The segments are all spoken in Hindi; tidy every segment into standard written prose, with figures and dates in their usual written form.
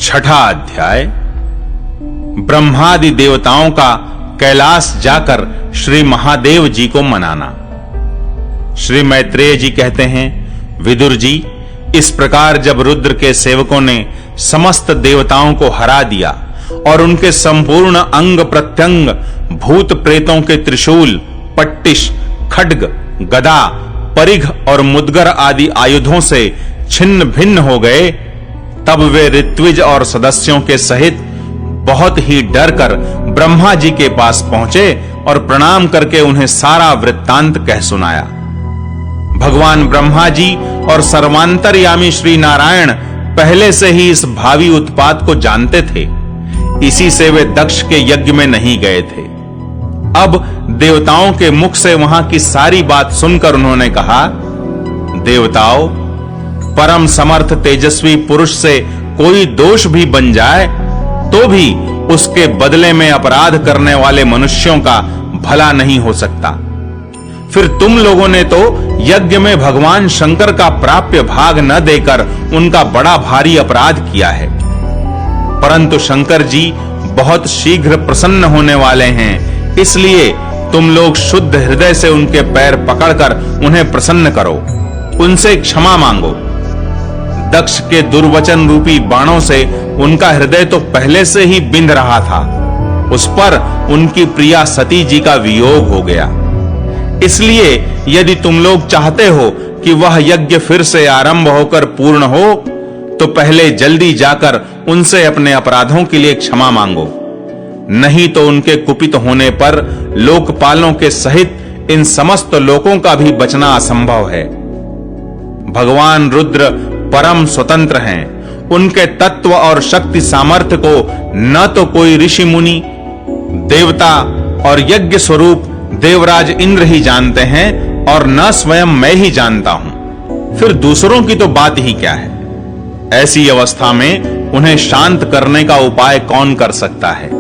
छठा अध्याय। ब्रह्मादि देवताओं का कैलाश जाकर श्री महादेव जी को मनाना। श्री मैत्रेय जी कहते हैं, विदुर जी, इस प्रकार जब रुद्र के सेवकों ने समस्त देवताओं को हरा दिया और उनके संपूर्ण अंग प्रत्यंग भूत प्रेतों के त्रिशूल, पट्टिश, खड्ग, गदा, परिघ और मुद्गर आदि आयुधों से छिन्न भिन्न हो गए, तब वे ऋत्विज और सदस्यों के सहित बहुत ही डर कर ब्रह्मा जी के पास पहुंचे और प्रणाम करके उन्हें सारा वृत्तांत कह सुनाया। भगवान ब्रह्मा जी और सर्वांतर्यामी श्री नारायण पहले से ही इस भावी उत्पात को जानते थे, इसी से वे दक्ष के यज्ञ में नहीं गए थे। अब देवताओं के मुख से वहां की सारी बात सुनकर उन्होंने कहा, देवताओं, परम समर्थ तेजस्वी पुरुष से कोई दोष भी बन जाए तो भी उसके बदले में अपराध करने वाले मनुष्यों का भला नहीं हो सकता। फिर तुम लोगों ने तो यज्ञ में भगवान शंकर का प्राप्य भाग न देकर उनका बड़ा भारी अपराध किया है। परंतु शंकर जी बहुत शीघ्र प्रसन्न होने वाले हैं, इसलिए तुम लोग शुद्ध हृदय से उनके पैर पकड़कर उन्हें प्रसन्न करो, उनसे क्षमा मांगो। दक्ष के दुर्वचन रूपी बाणों से उनका हृदय तो पहले से ही बिंध रहा था, उस पर उनकी प्रिया सती जी का वियोग हो गया। इसलिए यदि तुम लोग चाहते हो कि वह यज्ञ फिर से आरंभ होकर पूर्ण हो, तो पहले जल्दी जाकर उनसे अपने अपराधों के लिए क्षमा मांगो, नहीं तो उनके कुपित होने पर लोकपालों के सहित इन समस्त लोकों का भी बचना असंभव है। भगवान रुद्र परम स्वतंत्र हैं, उनके तत्व और शक्ति सामर्थ्य को न तो कोई ऋषि मुनि, देवता और यज्ञ स्वरूप देवराज इंद्र ही जानते हैं और न स्वयं मैं ही जानता हूं, फिर दूसरों की तो बात ही क्या है। ऐसी अवस्था में उन्हें शांत करने का उपाय कौन कर सकता है।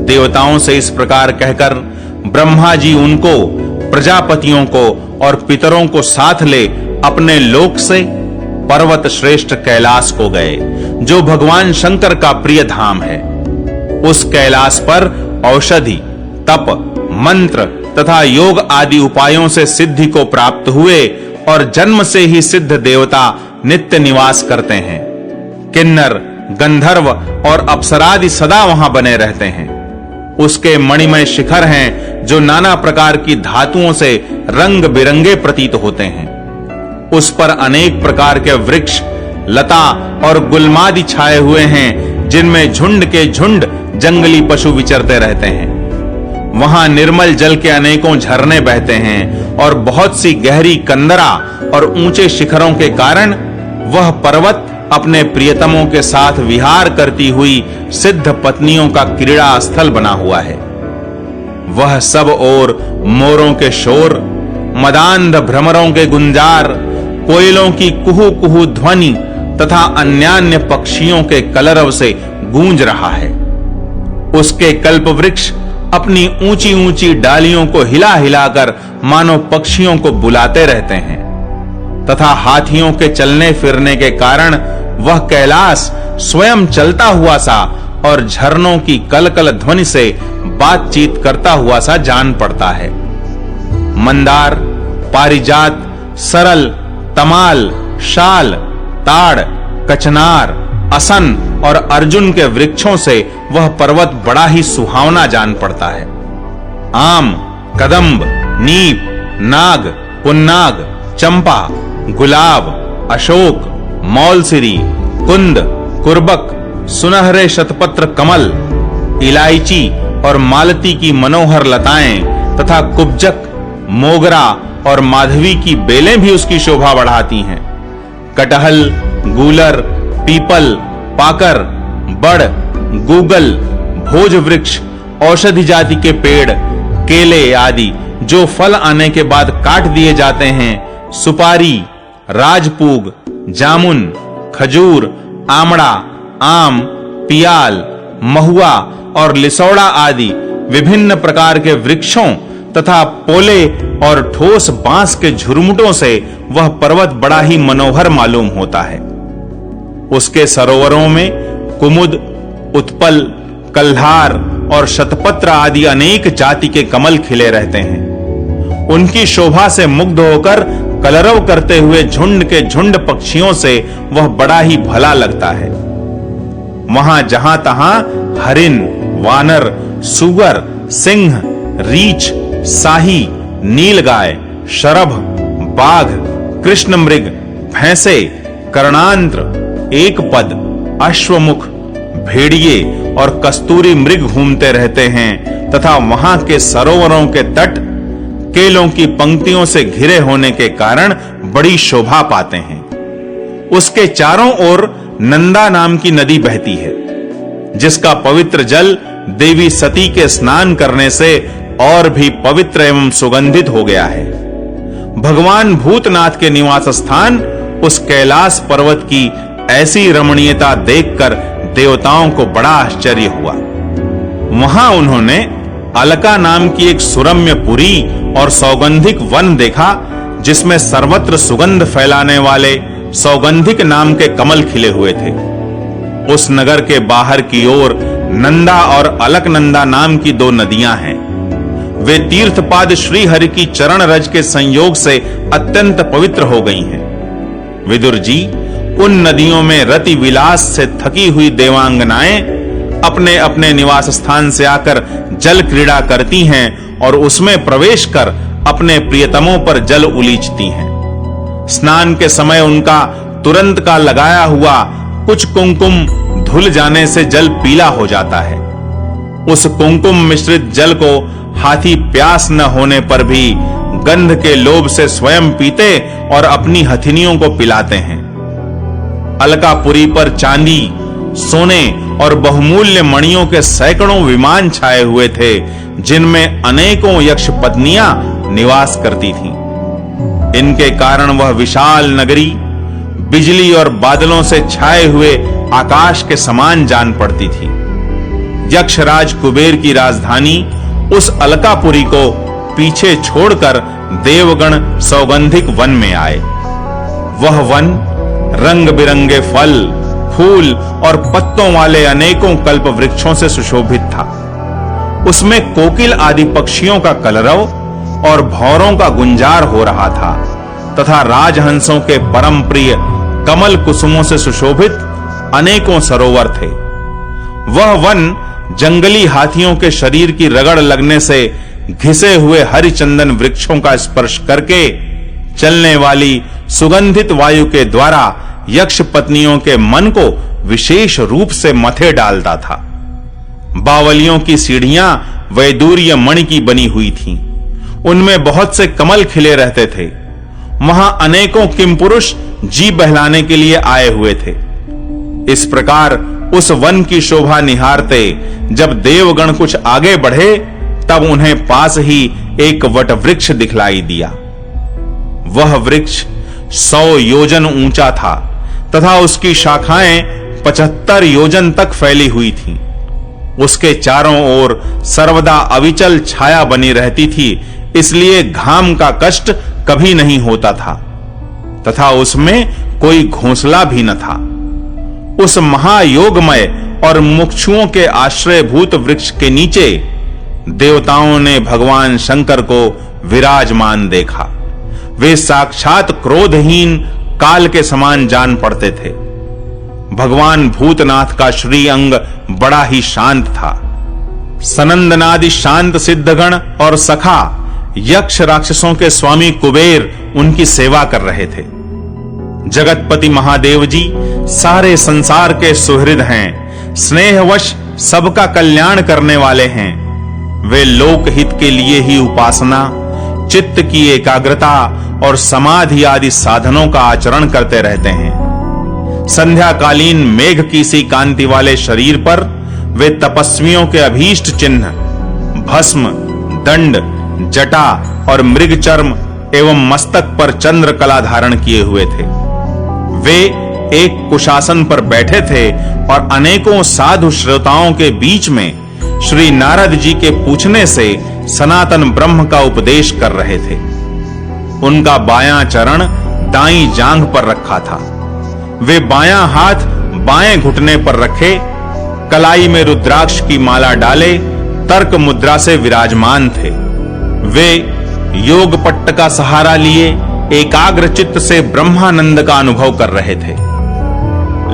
देवताओं से इस प्रकार कहकर ब्रह्मा जी उनको, प्रजापतियों को और पितरों को साथ ले अपने लोक से पर्वत श्रेष्ठ कैलाश को गए, जो भगवान शंकर का प्रिय धाम है। उस कैलाश पर औषधि, तप, मंत्र तथा योग आदि उपायों से सिद्धि को प्राप्त हुए और जन्म से ही सिद्ध देवता नित्य निवास करते हैं। किन्नर, गंधर्व और अप्सरादि सदा वहां बने रहते हैं। उसके मणिमय शिखर हैं, जो नाना प्रकार की धातुओं से रंग बिरंगे प्रतीत होते हैं। उस पर अनेक प्रकार के वृक्ष, लता और गुलमादि छाए हुए हैं, जिनमें झुंड के झुंड जंगली पशु विचरते रहते हैं। वहां निर्मल जल के अनेकों झरने बहते हैं और बहुत सी गहरी कंदरा और ऊंचे शिखरों के कारण वह पर्वत अपने प्रियतमों के साथ विहार करती हुई सिद्ध पत्नियों का क्रीड़ा स्थल बना हुआ है। वह सब ओर मोरों के शोर, मदांध भ्रमरों के गुंजार, कोयलों की कुहू कुहू ध्वनि तथा अन्यान्य पक्षियों के कलरव से गूंज रहा है। उसके कल्प वृक्ष अपनी ऊंची ऊंची डालियों को हिला हिलाकर मानो पक्षियों को बुलाते रहते हैं तथा हाथियों के चलने फिरने के कारण वह कैलाश स्वयं चलता हुआ सा और झरनों की कलकल ध्वनि से बातचीत करता हुआ सा जान पड़ता है। मंदार, पारिजात, सरल, तमाल, शाल, ताड़, कचनार, असन और अर्जुन के वृक्षों से वह पर्वत बड़ा ही सुहावना जान पड़ता है। आम, कदंब, नीप, नाग, पुन्नाग, चंपा, गुलाब, अशोक, मौलसिरी, कुंद, कुर्बक, सुनहरे शतपत्र कमल, इलायची और मालती की मनोहर लताएं तथा कुब्जक, मोगरा और माधवी की बेलें भी उसकी शोभा बढ़ाती हैं। कटहल, गूलर, पीपल, पाकर, बड़, गूगल, भोज वृक्ष, औषधि जाति के पेड़, केले आदि जो फल आने के बाद काट दिए जाते हैं, सुपारी, राजपूग, जामुन, खजूर, आमड़ा, आम, पियाल, महुआ और लिसौड़ा आदि विभिन्न प्रकार के वृक्षों तथा पोले और ठोस बांस के झुरमुटों से वह पर्वत बड़ा ही मनोहर मालूम होता है। उसके सरोवरों में कुमुद, उत्पल, कल्हार और शतपत्र आदि अनेक जाति के कमल खिले रहते हैं। उनकी शोभा से मुग्ध होकर कलरव करते हुए झुंड के झुंड पक्षियों से वह बड़ा ही भला लगता है। वहां जहां तहां हरिण, वानर, सूगर, सिंह, रीछ, साही, नीलगाय, शरभ, बाघ, कृष्ण मृग, भैंसे, कर्णांत्र, एकपद, अश्वमुख, भेड़िए और कस्तूरी मृग घूमते रहते हैं तथा वहां के सरोवरों के तट केलों की पंक्तियों से घिरे होने के कारण बड़ी शोभा पाते हैं। उसके चारों ओर नंदा नाम की नदी बहती है, जिसका पवित्र जल देवी सती के स्नान करने से और भी पवित्र एवं सुगंधित हो गया है। भगवान भूतनाथ के निवास स्थान उस कैलाश पर्वत की ऐसी रमणीयता देखकर देवताओं को बड़ा आश्चर्य हुआ। वहां उन्होंने अलका नाम की एक सुरम्य पुरी और सौगंधिक वन देखा, जिसमें सर्वत्र सुगंध फैलाने वाले सौगंधिक नाम के कमल खिले हुए थे। उस नगर के बाहर की ओर नंदा और अलकनंदा नाम की दो नदियां हैं। वे तीर्थपाद श्री हरि की चरण रज के संयोग से अत्यंत पवित्र हो गई हैं। विदुर जी, उन नदियों में रति विलास से थकी हुई देवांगनाएं अपने अपने निवास स्थान से आकर जल क्रीड़ा करती हैं और उसमें प्रवेश कर अपने प्रियतमों पर जल उलीचती हैं। स्नान के समय उनका तुरंत का लगाया हुआ कुछ कुंकुम धुल जाने से जल पीला हो जाता है। उस कुंकुम मिश्रित जल को हाथी प्यास न होने पर भी गंध के लोभ से स्वयं पीते और अपनी हथिनियों को पिलाते हैं। अलकापुरी पर चांदी, सोने और बहुमूल्य मणियों के सैकड़ों विमान छाए हुए थे, जिनमें अनेकों यक्ष पत्नियां निवास करती थीं। इनके कारण वह विशाल नगरी बिजली और बादलों से छाए हुए आकाश के समान जान पड़ती थी। यक्षराज कुबेर की राजधानी उस अलकापुरी को पीछे छोड़कर देवगण सौगंधिक वन में आए। वह वन रंग बिरंगे फल, फूल और पत्तों वाले अनेकों कल्प वृक्षों से सुशोभित था। उसमें कोकिल आदि पक्षियों का कलरव और भौरों का गुंजार हो रहा था तथा राजहंसों के परम प्रिय कमल कुसुमों से सुशोभित अनेकों सरोवर थे। वह वन जंगली हाथियों के शरीर की रगड़ लगने से घिसे हुए हरिचंदन वृक्षों का स्पर्श करके चलने वाली सुगंधित वायु के द्वारा यक्ष पत्नियों के मन को विशेष रूप से मथे डालता था। बावलियों की सीढ़ियां वैदूर्य मणि की बनी हुई थीं। उनमें बहुत से कमल खिले रहते थे। वहां अनेकों किमपुरुष जी बहलाने के लिए आए हुए थे। इस प्रकार उस वन की शोभा निहारते जब देवगण कुछ आगे बढ़े, तब उन्हें पास ही एक वट वृक्ष दिखलाई दिया। वह वृक्ष 100 योजन ऊंचा था तथा उसकी शाखाएं 75 योजन तक फैली हुई थीं। उसके चारों ओर सर्वदा अविचल छाया बनी रहती थी, इसलिए घाम का कष्ट कभी नहीं होता था तथा उसमें कोई घोंसला भी न था। उस महायोगमय और मुक्षुओं के आश्रयभूत वृक्ष के नीचे देवताओं ने भगवान शंकर को विराजमान देखा। वे साक्षात क्रोधहीन काल के समान जान पड़ते थे। भगवान भूतनाथ का श्री अंग बड़ा ही शांत था। सनंदनादि शांत सिद्धगण और सखा यक्ष राक्षसों के स्वामी कुबेर उनकी सेवा कर रहे थे। जगतपति महादेव जी सारे संसार के सुहृद हैं, स्नेहवश सबका कल्याण करने वाले हैं। वे लोकहित के लिए ही उपासना, चित्त की एकाग्रता और समाधि आदि साधनों का आचरण करते रहते हैं। संध्याकालीन मेघ की सी कांति वाले शरीर पर वे तपस्वियों के अभीष्ट चिन्ह भस्म, दंड, जटा और मृग चर्म एवं मस्तक पर चंद्र कला धारण किए हुए थे। वे एक कुशासन पर बैठे थे और अनेकों साधु श्रोताओं के बीच में श्री नारद जी के पूछने से सनातन ब्रह्म का उपदेश कर रहे थे। उनका बायां चरण दाईं जांघ पर रखा था। वे बायां हाथ बाएं घुटने पर रखे कलाई में रुद्राक्ष की माला डाले तर्क मुद्रा से विराजमान थे। वे योग पट्ट का सहारा लिए एकाग्र चित्त से ब्रह्मानंद का अनुभव कर रहे थे।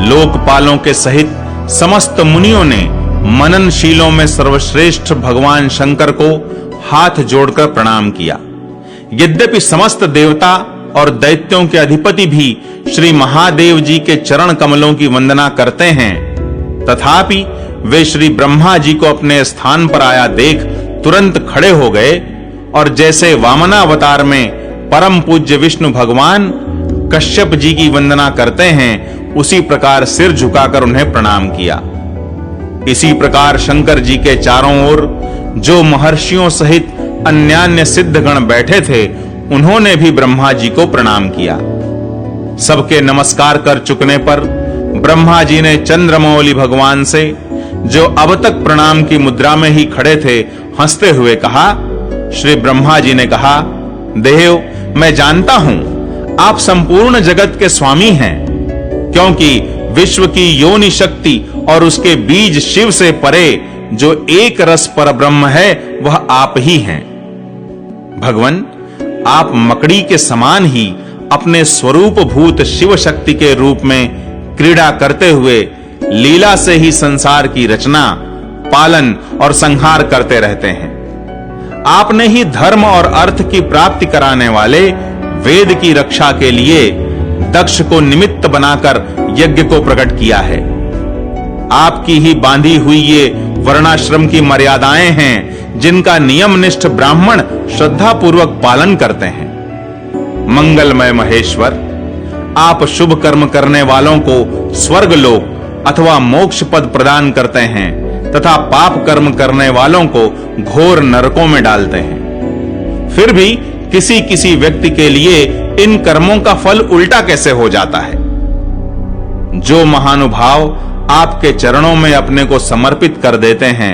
लोकपालों के सहित समस्त मुनियों ने मननशीलों में सर्वश्रेष्ठ भगवान शंकर को हाथ जोड़कर प्रणाम किया। यद्यपि समस्त देवता और दैत्यों के अधिपति भी श्री महादेव जी के चरण कमलों की वंदना करते हैं, तथापि वे श्री ब्रह्मा जी को अपने स्थान पर आया देख तुरंत खड़े हो गए और जैसे वामनावतार में परम पूज्य विष्णु भगवान कश्यप जी की वंदना करते हैं, उसी प्रकार सिर झुकाकर उन्हें प्रणाम किया। इसी प्रकार शंकर जी के चारों ओर जो महर्षियों सहित अन्यान्य सिद्धगण बैठे थे, उन्होंने भी ब्रह्मा जी को प्रणाम किया। सबके नमस्कार कर चुकने पर ब्रह्मा जी ने चंद्रमौली भगवान से, जो अब तक प्रणाम की मुद्रा में ही खड़े थे, हंसते हुए कहा। श्री ब्रह्मा जी ने कहा, देव, मैं जानता हूं आप संपूर्ण जगत के स्वामी हैं, क्योंकि विश्व की योनि शक्ति और उसके बीज शिव से परे जो एक रस पर ब्रह्म है, वह आप ही हैं। भगवन, आप मकड़ी के समान ही अपने स्वरूप भूत शिव शक्ति के रूप में क्रीड़ा करते हुए लीला से ही संसार की रचना, पालन और संहार करते रहते हैं। आपने ही धर्म और अर्थ की प्राप्ति कराने वाले वेद की रक्षा के लिए दक्ष को निमित्त बनाकर यज्ञ को प्रकट किया है। आपकी ही बांधी हुई ये वर्णाश्रम की मर्यादाएं हैं, जिनका नियमनिष्ठ ब्राह्मण श्रद्धा पूर्वक पालन करते हैं। मंगलमय महेश्वर, आप शुभ कर्म करने वालों को स्वर्ग लोक अथवा मोक्ष पद प्रदान करते हैं तथा पाप कर्म करने वालों को घोर नरकों में डालते हैं। फिर भी किसी किसी व्यक्ति के लिए इन कर्मों का फल उल्टा कैसे हो जाता है? जो महानुभाव आपके चरणों में अपने को समर्पित कर देते हैं,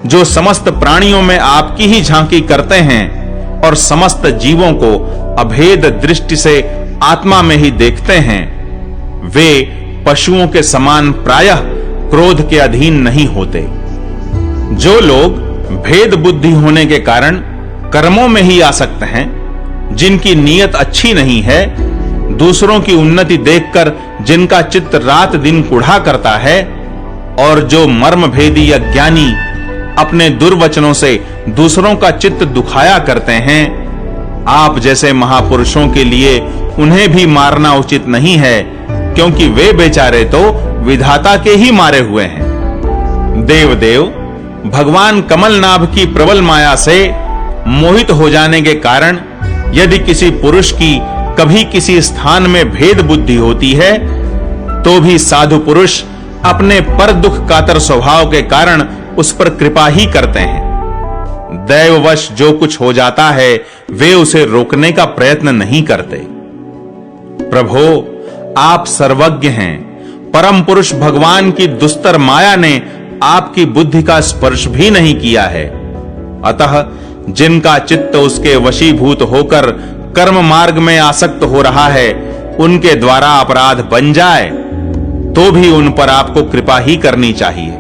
जो समस्त प्राणियों में आपकी ही झांकी करते हैं और समस्त जीवों को अभेद दृष्टि से आत्मा में ही देखते हैं, वे पशुओं के समान प्रायः क्रोध के अधीन नहीं होते। जो लोग भेद बुद्धि होने के कारण कर्मों में ही आसक्त हैं, जिनकी नीयत अच्छी नहीं है, दूसरों की उन्नति देखकर जिनका चित्त रात दिन कुढ़ा करता है, और जो मर्म भेदी अज्ञानी अपने दुर्वचनों से दूसरों का चित्त दुखाया करते हैं, आप जैसे महापुरुषों के लिए उन्हें भी मारना उचित नहीं है, क्योंकि वे बेचारे तो विधाता के ही मारे हुए हैं। देवदेव, भगवान कमलनाभ की प्रबल माया से मोहित हो जाने के कारण यदि किसी पुरुष की कभी किसी स्थान में भेद बुद्धि होती है, तो भी साधु पुरुष अपने पर दुख कातर स्वभाव के कारण उस पर कृपा ही करते हैं। दैववश जो कुछ हो जाता है, वे उसे रोकने का प्रयत्न नहीं करते। प्रभो, आप सर्वज्ञ हैं। परम पुरुष भगवान की दुस्तर माया ने आपकी बुद्धि का स्पर्श भी नहीं किया है। अतः जिनका चित्त उसके वशीभूत होकर कर्म मार्ग में आसक्त हो रहा है, उनके द्वारा अपराध बन जाए तो भी उन पर आपको कृपा ही करनी चाहिए।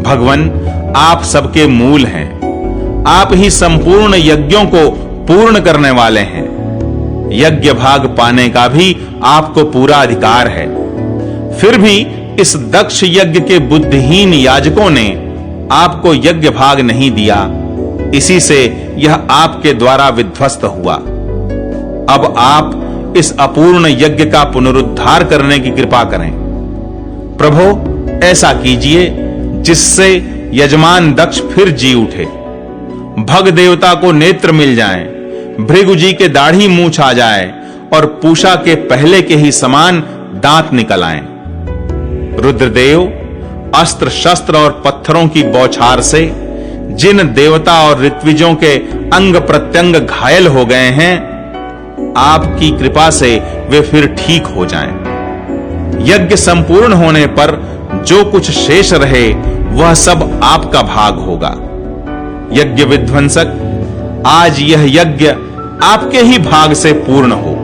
भगवन, आप सबके मूल हैं। आप ही संपूर्ण यज्ञों को पूर्ण करने वाले हैं। यज्ञ भाग पाने का भी आपको पूरा अधिकार है। फिर भी इस दक्ष यज्ञ के बुद्धिहीन याजकों ने आपको यज्ञ भाग नहीं दिया, इसी से यह आपके द्वारा विध्वस्त हुआ। अब आप इस अपूर्ण यज्ञ का पुनरुद्धार करने की कृपा करें। प्रभो, ऐसा कीजिए जिससे यजमान दक्ष फिर जी उठे, भग देवता को नेत्र मिल जाएं, भृगु जी के दाढ़ी मूंछ आ जाए और पूषा के पहले के ही समान दांत निकल आएं। रुद्रदेव, अस्त्र शस्त्र और पत्थरों की बौछार से जिन देवता और ऋत्विजों के अंग प्रत्यंग घायल हो गए हैं, आपकी कृपा से वे फिर ठीक हो जाएं। यज्ञ संपूर्ण होने पर जो कुछ शेष रहे, वह सब आपका भाग होगा। यज्ञ विध्वंसक, आज यह यज्ञ आपके ही भाग से पूर्ण हो।